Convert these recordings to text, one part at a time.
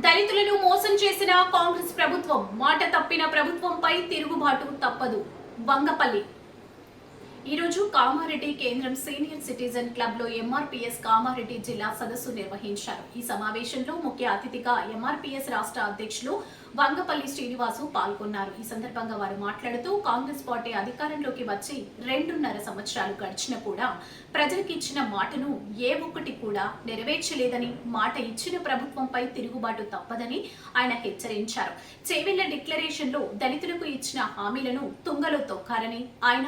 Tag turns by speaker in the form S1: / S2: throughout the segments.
S1: దళితులను మోసం చేసిన కాంగ్రెస్ ప్రభుత్వం మాట తప్పిన ప్రభుత్వంపై తిరుగుబాటు తప్పదు. వంగపల్లి ఈరోజు కామారెడ్డి కేంద్రం సీనియర్ సిటిజన్ క్లబ్ లో ఎంఆర్పీఎస్ కామారెడ్డి జిల్లా సదస్సు నిర్వహించారు. ఈ సమావేశంలో ముఖ్య అతిథిగా ఎంఆర్పీఎస్ రాష్ట్ర అధ్యక్షులు వంగపల్లి శ్రీనివాసు పాల్గొన్నారు. ఈ సందర్భంగా వారు మాట్లాడుతూ కాంగ్రెస్ పార్టీ అధికారంలోకి వచ్చి 2.5 సంవత్సరాలు గడిచినా కూడా ప్రజలకు ఇచ్చిన మాటను ఏ ఒక్కటి కూడా నెరవేర్చలేదని, మాట ఇచ్చిన ప్రభుత్వంపై తిరుగుబాటు తప్పదని ఆయన హెచ్చరించారు. చేవెళ్ల డిక్లరేషన్ లో దళితులకు ఇచ్చిన హామీలను తుంగలో తొక్కారని ఆయన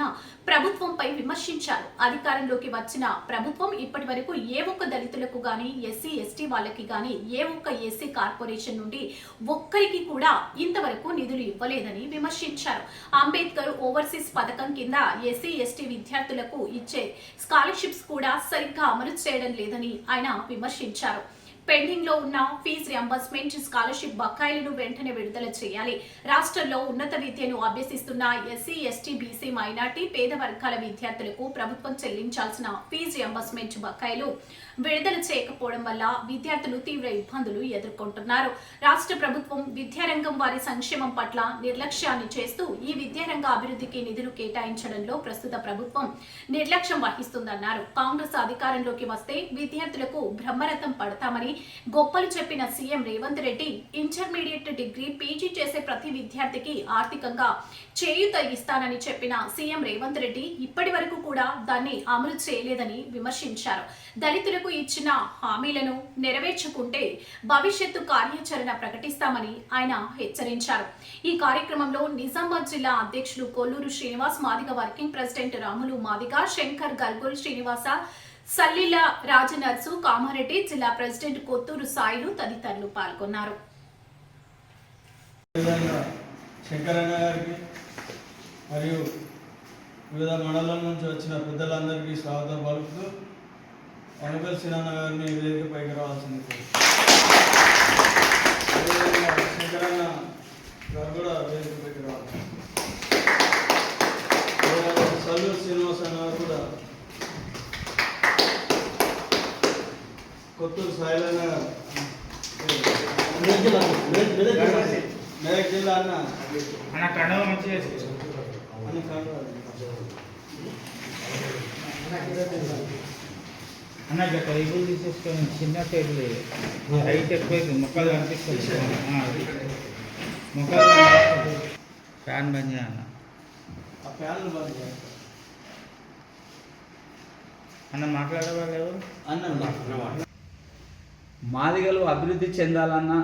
S1: ప్రభుత్వంపై విమర్శించారు. అధికారంలోకి వచ్చిన ప్రభుత్వం ఇప్పటి వరకు ఏ ఒక్క దళితులకు గాని, ఎస్సీ ఎస్టీ వాళ్ళకి గాని, ఏ ఒక్క ఎస్సీ కార్పొరేషన్ నుండి ఒక్కరికి కూడా ఇంతవరకు నిధులు ఇవ్వలేదని విమర్శించారు. అంబేద్కర్ ఓవర్సీస్ పథకం కింద ఎస్సీ ఎస్టీ విద్యార్థులకు ఇచ్చే స్కాలర్షిప్స్ కూడా సరిగ్గా అమలు చేయడం లేదని ఆయన విమర్శించారు. పెండింగ్ లో ఉన్న ఫీజు రియంబర్స్మెంట్, స్కాలర్షిప్ బకాయిలను వెంటనే విడుదల చేయాలి. రాష్ట్రంలో ఉన్నత విద్యను అభ్యసిస్తున్న ఎస్సీ ఎస్టీ బీసీ మైనార్టీ పేద వర్గాల విద్యార్థులకు ప్రభుత్వం చెల్లించాల్సిన ఫీజు రియంబర్స్మెంట్ బకాయిలు విడుదల చేయకపోవడం వల్ల విద్యార్థులు తీవ్ర ఇబ్బందులు ఎదుర్కొంటున్నారు. రాష్ట్ర ప్రభుత్వం విద్యారంగం వారి సంక్షేమం పట్ల నిర్లక్ష్యాన్ని చేస్తూ ఈ విద్యారంగ అభివృద్ధికి నిధులు కేటాయించడంలో ప్రస్తుత ప్రభుత్వం నిర్లక్ష్యం వహిస్తుందన్నారు. కాంగ్రెస్ అధికారంలోకి వస్తే విద్యార్థులకు బ్రహ్మరథం పడతామని గొప్పలు చెప్పిన CM Revanth Reddy intermediate degree PG చేసే ప్రతి విద్యార్థికి ఆర్థికంగా చేయూత ఇస్తానని చెప్పిన సీఎం రేవంత్ రెడ్డి ఇప్పటి వరకు కూడా దాన్ని అమలు చేయలేదని విమర్శించారు. దళితులకు ఇచ్చిన హామీలను నెరవేర్చుకుంటే భవిష్యత్తు కార్యాచరణ ప్రకటిస్తామని ఆయన హెచ్చరించారు. ఈ కార్యక్రమంలో నిజామాబాద్ జిల్లా అధ్యక్షులు కొల్లూరు శ్రీనివాస్, మాదిగ వర్కింగ్ ప్రెసిడెంట్ రాములు మాదిగ, శంకర్ గల్గోల్ శ్రీనివాస, సల్లీల రాజనర్సు, కామారెడ్డి జిల్లా ప్రెసిడెంట్ కొత్తూరు సాయిలు తదితరులు పాల్గొన్నారు.
S2: శంకరన్న గారికి మరియు వివిధ మండలాల నుంచి వచ్చిన పెద్దలందరికీ స్వాగతం పలుకుతూ వనపల్లి సినన్న గారిని వేదికపైకి రావాల్సింది. శంకరన్న గారు కూడా వేదికపైకి రావాలి. సల్లూరు శ్రీనివాస గారు కూడా, కొత్తూరు సాయిలన్న మెదక్ జిల్లా అన్న
S3: కండవ మంచిగా అన్న టేబుల్ తీసేసుకొని చిన్న టేబుల్ హైట్ ఎక్కువ మొక్కలు కనిపిస్తుంది. మొక్కలు ఫ్యాన్ బంద్ చేయాలన్న.
S2: ఆ ఫ్యాన్లు బంద్ చేయాలి
S3: అన్న. మాట్లాడేవాళ్ళు ఎవరు
S2: అన్న?
S4: మాదిగలు అభివృద్ధి చెందాలన్నా,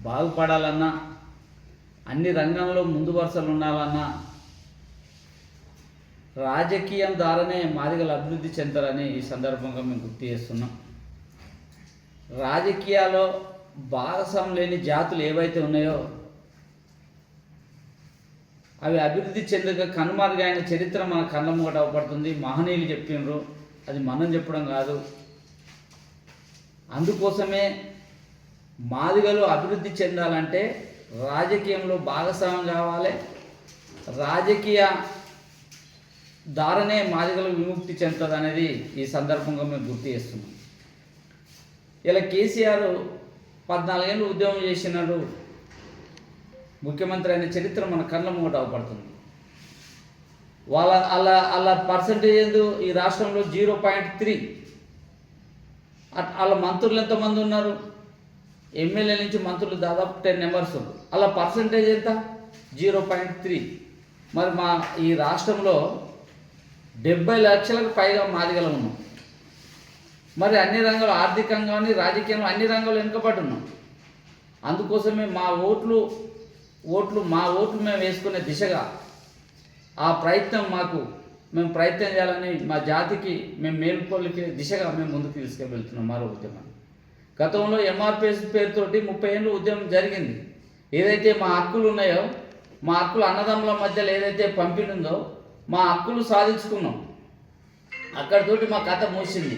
S4: బాగుపడాలన్నా, అన్ని రంగంలో ముందు వరుసలు ఉండాలన్నా రాజకీయం ద్వారానే మాదిగలు అభివృద్ధి చెందాలని ఈ సందర్భంగా మేము గుర్తు చేస్తున్నాం. రాజకీయాల్లో భాగస్వామ్యం లేని జాతులు ఏవైతే ఉన్నాయో అవి అభివృద్ధి చెందక కనుమరుగైన చరిత్ర మన కళ్ళ ముంగట అవపడుతుంది. మహనీయులు చెప్పినారు, అది మనం చెప్పడం కాదు. అందుకోసమే మాదిగలు అభివృద్ధి చెందాలంటే రాజకీయంలో భాగస్వామ్యం కావాలి. రాజకీయ ద్వారానే మాదిగలు విముక్తి చెందుతుంది అనేది ఈ సందర్భంగా మేము గుర్తు చేస్తున్నాం. ఇలా కేసీఆర్ 14 ఏళ్ళు ఉద్యమం చేసినాడు, ముఖ్యమంత్రి అయిన చరిత్ర మన కళ్ళ ముంగట అవపడుతుంది. వాళ్ళ పర్సంటేజ్ ఏందో ఈ రాష్ట్రంలో 0.3. వాళ్ళ మంత్రులు ఎంతమంది ఉన్నారు? ఎమ్మెల్యే నుంచి మంత్రులు దాదాపు 10 మెంబర్స్ ఉన్నారు. అలా పర్సంటేజ్ ఎంత? 0.3. మరి మా ఈ రాష్ట్రంలో 70 లక్షలకు పైగా మాదిగలు ఉన్నాం. మరి అన్ని రంగాలు, ఆర్థికంగా కానీ రాజకీయంలో అన్ని రంగాలు వెనుకబడి ఉన్నాం. అందుకోసమే మా ఓట్లు మేము వేసుకునే దిశగా ఆ ప్రయత్నం మేము ప్రయత్నం చేయాలని, మా జాతికి మేము మేలుకొల్పే దిశగా మేము ముందుకు తీసుకువెళ్తున్నాం మరో ఉద్యమాన్ని. గతంలో ఎంఆర్పిఎస్ పేరుతోటి 30 ఏళ్ళు ఉద్యమం జరిగింది. ఏదైతే మా హక్కులు ఉన్నాయో, మా హక్కులు అన్నదమ్ముల మధ్యలో ఏదైతే పంపిణీందో మా హక్కులు సాధించుకున్నాం. అక్కడితోటి మా కథ మూసింది.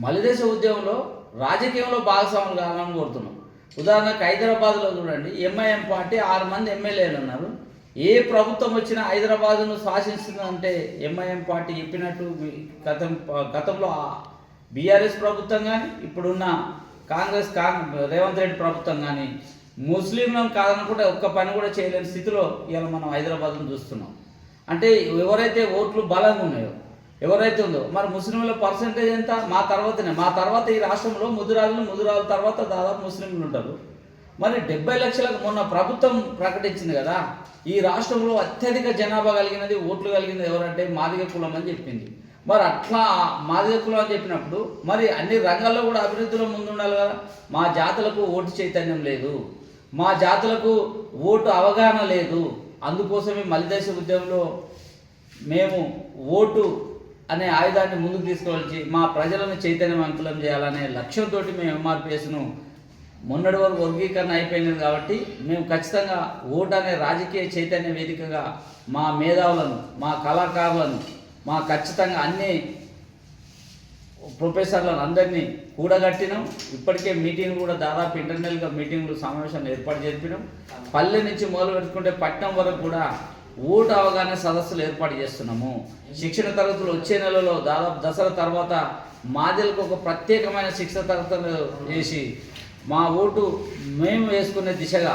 S4: మలిదేశ ఉద్యమంలో రాజకీయంలో భాగస్వాములు కావాలని కోరుతున్నాం. ఉదాహరణకు హైదరాబాద్లో చూడండి, ఎంఐఎం పార్టీ 6 మంది ఎమ్మెల్యేలు ఉన్నారు. ఏ ప్రభుత్వం వచ్చినా హైదరాబాదును శాసిస్తుందంటే ఎంఐఎం పార్టీ చెప్పినట్టు గతంలో బీఆర్ఎస్ ప్రభుత్వం కానీ, ఇప్పుడున్న రేవంత్ రెడ్డి ప్రభుత్వం కానీ ముస్లింలను కాదనుకుంటే ఒక్క పని కూడా చేయలేని స్థితిలో ఇవాళ మనం హైదరాబాద్ను చూస్తున్నాం. అంటే ఎవరైతే ఓట్లు బలంగా ఉన్నాయో, ఎవరైతే ఉందో, మరి ముస్లింల పర్సంటేజ్ ఎంత? మా తర్వాత ఈ రాష్ట్రంలో ముదిరాజుల తర్వాత దాదాపు ముస్లింలు ఉంటారు. మరి 70 లక్షలకు మొన్న ప్రభుత్వం ప్రకటించింది కదా, ఈ రాష్ట్రంలో అత్యధిక జనాభా కలిగినది, ఓట్లు కలిగినది ఎవరంటే మాదిగ కులం అని చెప్పింది. మరి అట్లా మాదిగ కులం అని చెప్పినప్పుడు మరి అన్ని రంగాల్లో కూడా అభివృద్ధిలో ముందుండాలి కదా. మా జాతులకు ఓటు చైతన్యం లేదు, మా జాతులకు ఓటు అవగాహన లేదు. అందుకోసమే మలిదేశ ఉద్యమంలో మేము ఓటు అనే ఆయుధాన్ని ముందుకు తీసుకువచ్చి మా ప్రజలను చైతన్యవంతులం చేయాలనే లక్ష్యంతో మేము ఎంఆర్పిఎస్ను మొన్నటి వరకు వర్గీకరణ అయిపోయినది కాబట్టి మేము ఖచ్చితంగా ఓటు అనే రాజకీయ చైతన్య వేదికగా మా మేధావులను, మా కళాకారులను, మా ఖచ్చితంగా అన్ని ప్రొఫెసర్లను అందరినీ కూడగట్టినాం. ఇప్పటికే మీటింగ్ కూడా దాదాపు ఇంటర్నల్గా మీటింగ్లు సమావేశాలు ఏర్పాటు చేసినాం. పల్లె నుంచి మొదలు పెట్టుకుంటే పట్టణం వరకు కూడా ఓటు అవగాహన సదస్సులు ఏర్పాటు చేస్తున్నాము. శిక్షణ తరగతులు వచ్చే నెలలో దాదాపు దసరా తర్వాత మాదిలకు ఒక ప్రత్యేకమైన శిక్షణ తరగతులు చేసి మా ఓటు మేము వేసుకునే దిశగా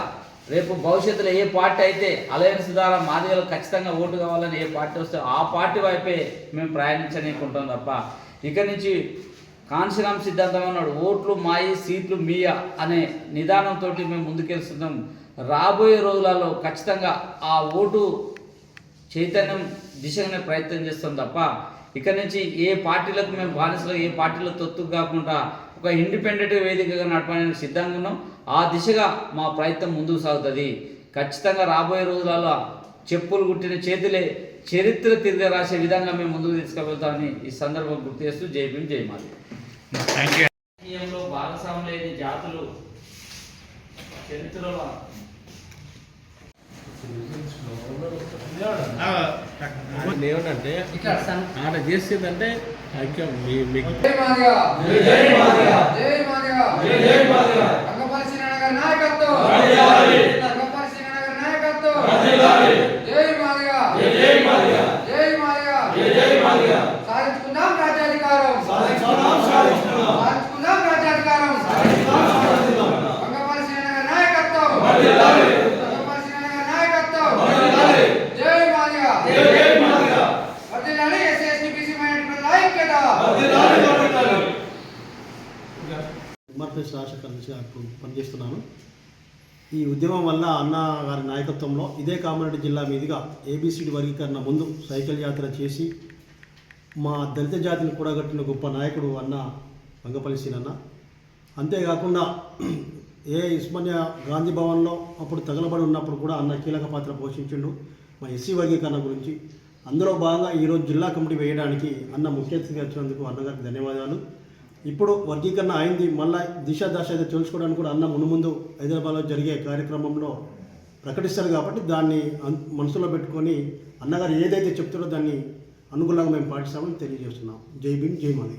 S4: రేపు భవిష్యత్తులో ఏ పార్టీ అయితే అలయన్స్ ద్వారా మాదిగలు ఖచ్చితంగా ఓటు కావాలని ఏ పార్టీ వస్తే ఆ పార్టీ వైపే మేము ప్రయాణించనీకుంటాం తప్ప ఇక్కడి నుంచి కాన్శీరామ్ సిద్ధాంతం అన్నాడు, ఓట్లు మాయి సీట్లు మీయ అనే నిదానంతో మేము ముందుకెళ్తున్నాం. రాబోయే రోజులలో ఖచ్చితంగా ఆ ఓటు చైతన్యం దిశగానే ప్రయత్నం చేస్తాం తప్ప ఇక్కడి నుంచి ఏ పార్టీలకు మేము బానిసలు, ఏ పార్టీలో తొత్తుకు కాకుండా ఒక ఇండిపెండెంట్ వేదికగా నడపడానికి సిద్ధంగా ఉన్నాం. ఆ దిశగా మా ప్రయత్నం ముందుకు సాగుతుంది. ఖచ్చితంగా రాబోయే రోజులలో చెప్పులు కుట్టిన చేతులే చరిత్ర తిరిగి రాసే విధంగా మేము ముందుకు తీసుకువెళ్తామని ఈ సందర్భం గుర్తు చేస్తూ జై భీమ్ జై మాది. రాజకీయంలో భాగస్వామ్యం లేని జాతులు చరిత్రలో
S2: ఏమంటే ఆట చేసేదంటే ఐక్యం మీకు
S5: సాధించుకుందాం రాజ్యాధికారం, సాధించుకుందాం రాజ్యాధికారం. రంగపాల శ్రీనగర్ నాయకత్వం, రంగపాల శ్రీనగర్ నాయకత్వం. జై మాదిగా, వర్ధిల్లాలి ఎస్సీ ఎస్టీ బీసీ మైనారిటీ ఐక్యత.
S6: ఎంఆర్పిఎస్ రాష్ట్ర కార్యదర్శిగా ఇప్పుడు పనిచేస్తున్నాను. ఈ ఉద్యమం వల్ల అన్న గారి నాయకత్వంలో ఇదే కామారెడ్డి జిల్లా మీదుగా ఏబిసిడి వర్గీకరణ ముందు సైకిల్ యాత్ర చేసి మా దళిత జాతిని కూడగట్టిన గొప్ప నాయకుడు అన్న వంగపల్లి సీనన్న. అంతేకాకుండా ఉస్మానియా గాంధీ భవన్లో అప్పుడు తగలబడి ఉన్నప్పుడు కూడా అన్న కీలక పాత్ర పోషించిండు మా ఎస్సీ వర్గీకరణ గురించి. అందులో భాగంగా ఈరోజు జిల్లా కమిటీ వేయడానికి అన్న ముఖ్య అతిథిగా వచ్చినందుకు అన్నగారికి ధన్యవాదాలు. ఇప్పుడు వర్గీకరణ అయింది, మళ్ళీ దిశ దశ అయితే తెలుసుకోవడానికి కూడా అన్న మునుముందు హైదరాబాద్లో జరిగే కార్యక్రమంలో ప్రకటిస్తారు కాబట్టి దాన్ని మనసులో పెట్టుకొని అన్నగారు ఏదైతే చెప్తారో దాన్ని అనుగుణంగా మేము పాటిస్తామని తెలియజేస్తున్నాం. జై భీమ్ జై మాది.